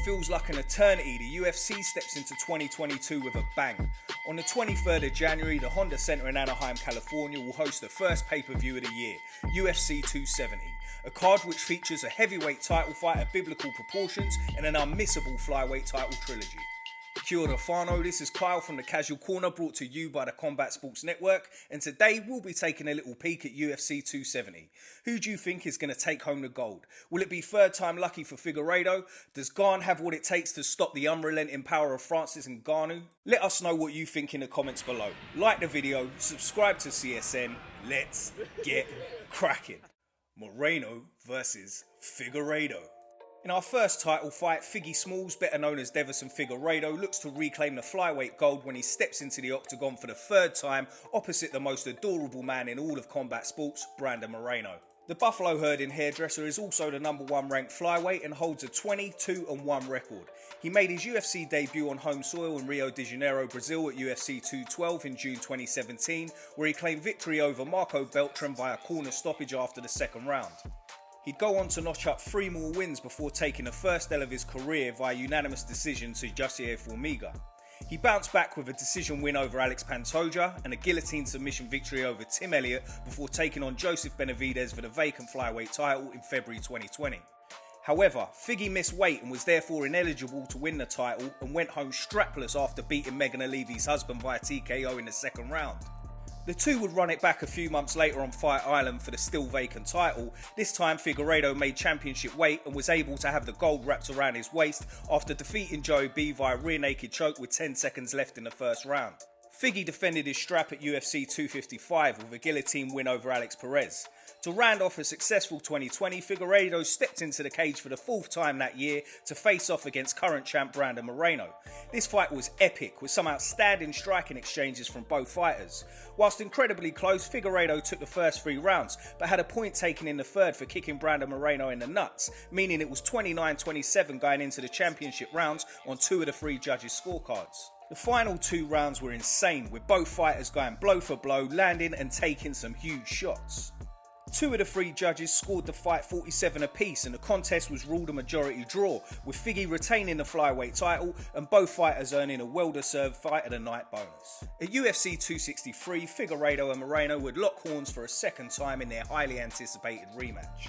feels like an eternity, the UFC steps into 2022 with a bang. On the 23rd of January, the Honda Center in Anaheim, California will host the first pay-per-view of the year, UFC 270. A card which features a heavyweight title fight of biblical proportions and an unmissable flyweight title trilogy. Kia ora whanau, this is Kyle from the Casual Corner, brought to you by the Combat Sports Network, and today we'll be taking a little peek at UFC 270. Who do you think is going to take home the gold? Will it be third time lucky for Figueiredo? Does Gane have what it takes to stop the unrelenting power of Francis Ngannou? Let us know what you think in the comments below. Like the video, subscribe to CSN, let's get cracking. Moreno versus Figueiredo. In our first title fight, Figgy Smalls, better known as Deiveson Figueiredo, looks to reclaim the flyweight gold when he steps into the octagon for the third time opposite the most adorable man in all of combat sports, Brandon Moreno. The Buffalo herding hairdresser is also the #1 ranked flyweight and holds a 22-1 record. He made his UFC debut on home soil in Rio de Janeiro, Brazil at UFC 212 in June 2017, where he claimed victory over Marco Beltran via corner stoppage after the second round. He'd go on to notch up 3 more wins before taking the first L of his career via unanimous decision to Jussier Formiga. He bounced back with a decision win over Alex Pantoja and a guillotine submission victory over Tim Elliott before taking on Joseph Benavidez for the vacant flyweight title in February 2020. However, Figgy missed weight and was therefore ineligible to win the title and went home strapless after beating Megan Levy's husband via TKO in the second round. The two would run it back a few months later on Fight Island for the still vacant title. This time Figueiredo made championship weight and was able to have the gold wrapped around his waist after defeating Joey B via rear naked choke with 10 seconds left in the first round. Figgy defended his strap at UFC 255 with a guillotine win over Alex Perez. To round off a successful 2020, Figueiredo stepped into the cage for the 4th time that year to face off against current champ Brandon Moreno. This fight was epic, with some outstanding striking exchanges from both fighters. Whilst incredibly close, Figueiredo took the first 3 rounds, but had a point taken in the third for kicking Brandon Moreno in the nuts, meaning it was 29-27 going into the championship rounds on 2 of the 3 judges' scorecards. The final 2 rounds were insane, with both fighters going blow for blow, landing and taking some huge shots. 2 of the 3 judges scored the fight 47 apiece and the contest was ruled a majority draw, with Figgy retaining the flyweight title and both fighters earning a well-deserved fight of the night bonus. At UFC 263, Figueiredo and Moreno would lock horns for a second time in their highly anticipated rematch.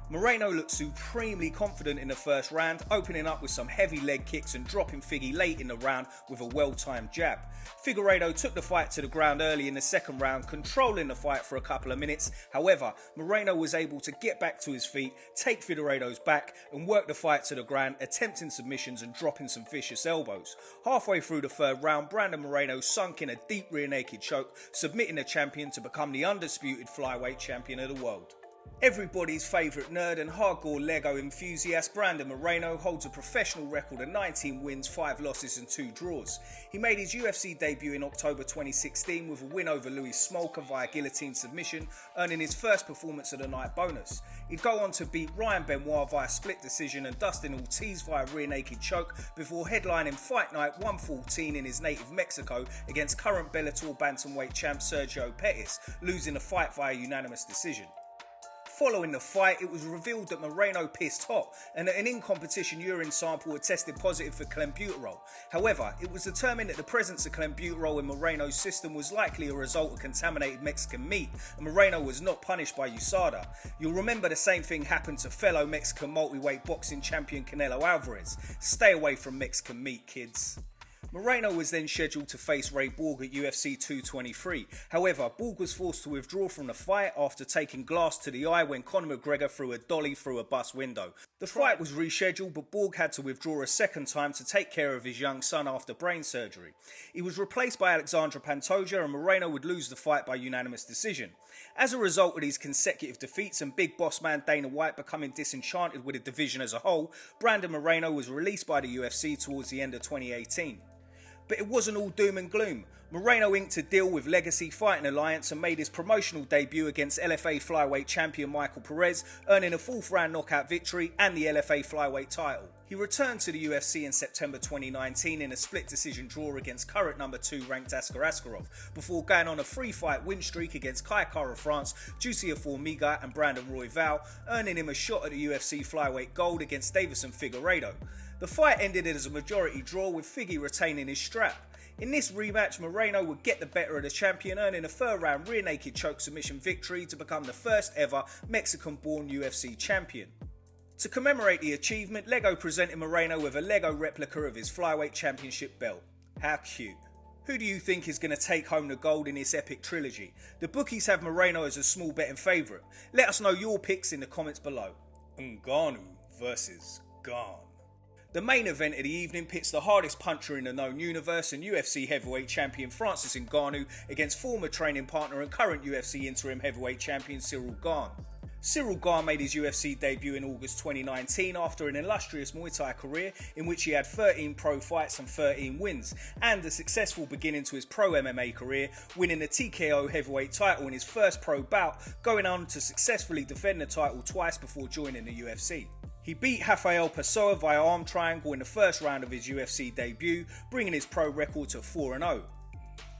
Moreno looked supremely confident in the first round, opening up with some heavy leg kicks and dropping Figgy late in the round with a well-timed jab. Figueiredo took the fight to the ground early in the second round, controlling the fight for a couple of minutes. However, Moreno was able to get back to his feet, take Figueiredo's back and work the fight to the ground, attempting submissions and dropping some vicious elbows. Halfway through the third round, Brandon Moreno sunk in a deep rear naked choke, submitting the champion to become the undisputed flyweight champion of the world. Everybody's favourite nerd and hardcore Lego enthusiast, Brandon Moreno holds a professional record of 19 wins, 5 losses and 2 draws. He made his UFC debut in October 2016 with a win over Louis Smolka via guillotine submission, earning his first performance of the night bonus. He'd go on to beat Ryan Benoit via split decision and Dustin Ortiz via rear naked choke before headlining Fight Night 114 in his native Mexico against current Bellator Bantamweight champ Sergio Pettis, losing the fight via unanimous decision. Following the fight, it was revealed that Moreno pissed hot and that an in-competition urine sample had tested positive for clenbuterol. However, it was determined that the presence of clenbuterol in Moreno's system was likely a result of contaminated Mexican meat, and Moreno was not punished by USADA. You'll remember the same thing happened to fellow Mexican multi-weight boxing champion Canelo Alvarez. Stay away from Mexican meat, kids. Moreno was then scheduled to face Ray Borg at UFC 223. However, Borg was forced to withdraw from the fight after taking glass to the eye when Conor McGregor threw a dolly through a bus window. The fight was rescheduled, but Borg had to withdraw a second time to take care of his young son after brain surgery. He was replaced by Alexandre Pantoja and Moreno would lose the fight by unanimous decision. As a result of these consecutive defeats and big boss man Dana White becoming disenchanted with the division as a whole, Brandon Moreno was released by the UFC towards the end of 2018. But it wasn't all doom and gloom. Moreno inked a deal with Legacy Fighting Alliance and made his promotional debut against LFA flyweight champion Michael Perez, earning a 4th round knockout victory and the LFA flyweight title. He returned to the UFC in September 2019 in a split decision draw against current #2 ranked Askar Askarov, before going on a 3-fight win streak against Kai Kara France, Jussier Formiga and Brandon Royval, earning him a shot at the UFC flyweight gold against Deiveson Figueiredo. The fight ended as a majority draw with Figgy retaining his strap. In this rematch, Moreno would get the better of the champion, earning a third round rear naked choke submission victory to become the first ever Mexican-born UFC champion. To commemorate the achievement, Lego presented Moreno with a Lego replica of his Flyweight championship belt. How cute. Who do you think is going to take home the gold in this epic trilogy? The bookies have Moreno as a small betting favourite. Let us know your picks in the comments below. Ngannou versus Gane. The main event of the evening pits the hardest puncher in the known universe and UFC heavyweight champion Francis Ngannou against former training partner and current UFC interim heavyweight champion Ciryl Gane. Ciryl Gane made his UFC debut in August 2019 after an illustrious Muay Thai career in which he had 13 pro fights and 13 wins, and a successful beginning to his pro MMA career, winning the TKO heavyweight title in his first pro bout, going on to successfully defend the title twice before joining the UFC. He beat Rafael Pessoa via arm triangle in the first round of his UFC debut, bringing his pro record to 4-0.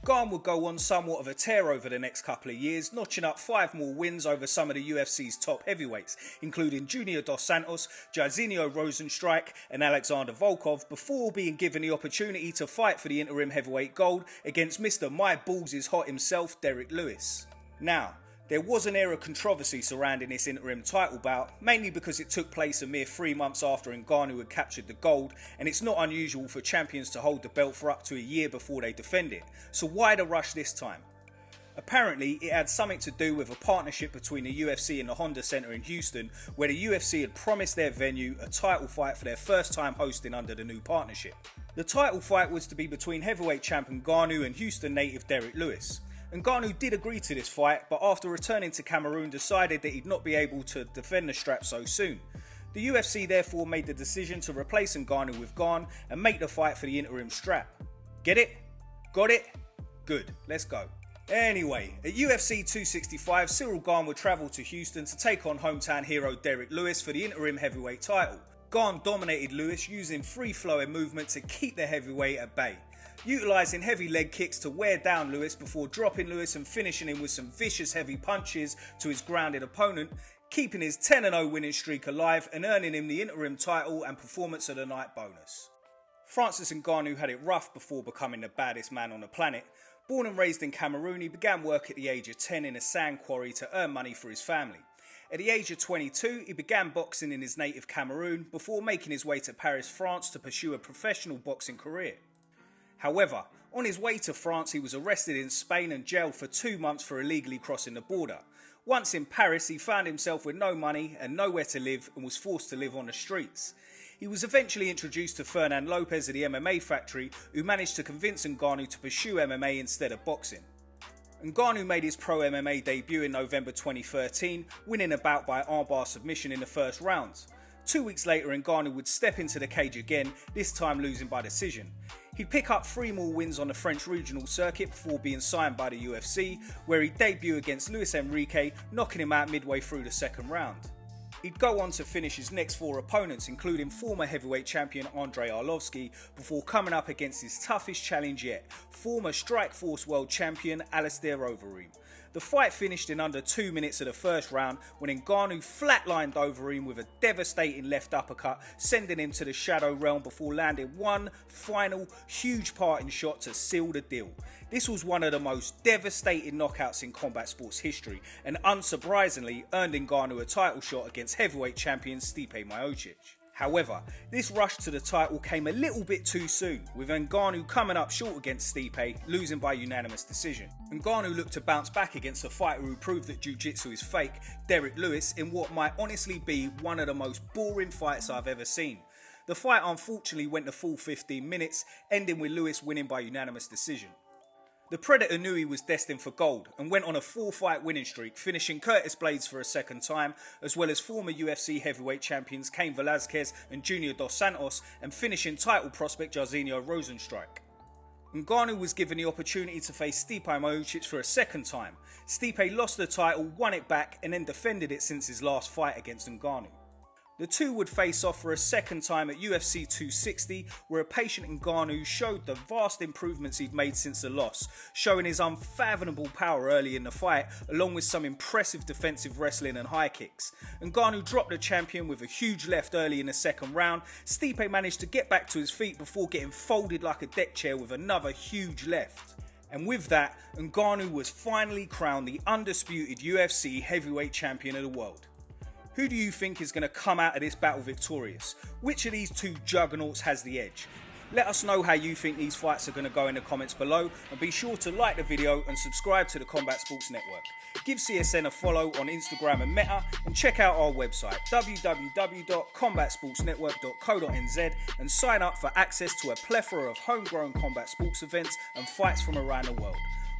Gane would go on somewhat of a tear over the next couple of years, notching up 5 more wins over some of the UFC's top heavyweights, including Junior Dos Santos, Jairzinho Rozenstruik and Alexander Volkov, before being given the opportunity to fight for the interim heavyweight gold against Mr. My Balls is Hot himself, Derrick Lewis. Now, there was an air of controversy surrounding this interim title bout, mainly because it took place a mere 3 months after Ngannou had captured the gold, and it's not unusual for champions to hold the belt for up to a year before they defend it. So why the rush this time? Apparently, it had something to do with a partnership between the UFC and the Honda Center in Houston, where the UFC had promised their venue a title fight for their first time hosting under the new partnership. The title fight was to be between heavyweight champion Ngannou and Houston native Derrick Lewis. Ngannou did agree to this fight, but after returning to Cameroon decided that he'd not be able to defend the strap so soon. The UFC therefore made the decision to replace Ngannou with Gane and make the fight for the interim strap. Get it? Got it? Good, let's go. Anyway, at UFC 265, Ciryl Gane would travel to Houston to take on hometown hero Derrick Lewis for the interim heavyweight title. Gane dominated Lewis using free-flowing movement to keep the heavyweight at bay, utilising heavy leg kicks to wear down Lewis before dropping Lewis and finishing him with some vicious heavy punches to his grounded opponent, keeping his 10-0 winning streak alive and earning him the interim title and performance of the night bonus. Francis Ngannou had it rough before becoming the baddest man on the planet. Born and raised in Cameroon, he began work at the age of 10 in a sand quarry to earn money for his family. At the age of 22, he began boxing in his native Cameroon before making his way to Paris, France to pursue a professional boxing career. However, on his way to France, he was arrested in Spain and jailed for 2 months for illegally crossing the border. Once in Paris, he found himself with no money and nowhere to live and was forced to live on the streets. He was eventually introduced to Fernand Lopez at the MMA Factory, who managed to convince Ngannou to pursue MMA instead of boxing. Ngannou made his pro MMA debut in November 2013, winning a bout by armbar submission in the first round. 2 weeks later, Ngannou would step into the cage again, this time losing by decision. He'd pick up 3 more wins on the French regional circuit before being signed by the UFC, where he'd debut against Luis Enrique, knocking him out midway through the second round. He'd go on to finish his next 4 opponents, including former heavyweight champion Andrei Arlovski, before coming up against his toughest challenge yet, former Strikeforce world champion Alistair Overeem. The fight finished in under 2 minutes of the first round when Ngannou flatlined Overeem with a devastating left uppercut, sending him to the shadow realm before landing one final huge parting shot to seal the deal. This was one of the most devastating knockouts in combat sports history and unsurprisingly earned Ngannou a title shot against heavyweight champion Stipe Miocic. However, this rush to the title came a little bit too soon, with Ngannou coming up short against Stipe, losing by unanimous decision. Ngannou looked to bounce back against a fighter who proved that jiu-jitsu is fake, Derrick Lewis, in what might honestly be one of the most boring fights I've ever seen. The fight unfortunately went the full 15 minutes, ending with Lewis winning by unanimous decision. The Predator knew he was destined for gold and went on a 4-fight winning streak, finishing Curtis Blaydes for a second time, as well as former UFC heavyweight champions Cain Velasquez and Junior Dos Santos, and finishing title prospect Jairzinho Rozenstruik. Ngannou was given the opportunity to face Stipe Miocic for a second time. Stipe lost the title, won it back, and then defended it since his last fight against Ngannou. The two would face off for a second time at UFC 260, where a patient Ngannou showed the vast improvements he'd made since the loss, showing his unfathomable power early in the fight, along with some impressive defensive wrestling and high kicks. Ngannou dropped the champion with a huge left early in the second round. Stipe managed to get back to his feet before getting folded like a deck chair with another huge left. And with that, Ngannou was finally crowned the undisputed UFC heavyweight champion of the world. Who do you think is going to come out of this battle victorious? Which of these two juggernauts has the edge? Let us know how you think these fights are going to go in the comments below, and be sure to like the video and subscribe to the Combat Sports Network. Give CSN a follow on Instagram and Meta, and check out our website www.combatsportsnetwork.co.nz and sign up for access to a plethora of homegrown combat sports events and fights from around the world.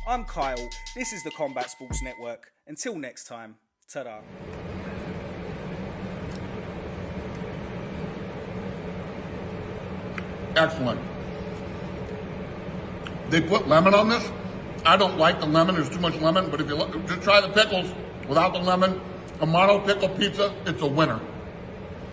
I'm Kyle, this is the Combat Sports Network. Until next time, ta-da. Excellent. They put lemon on this. I don't like the lemon. There's too much lemon. But if you just try the pickles without the lemon, a mono pickle pizza, it's a winner.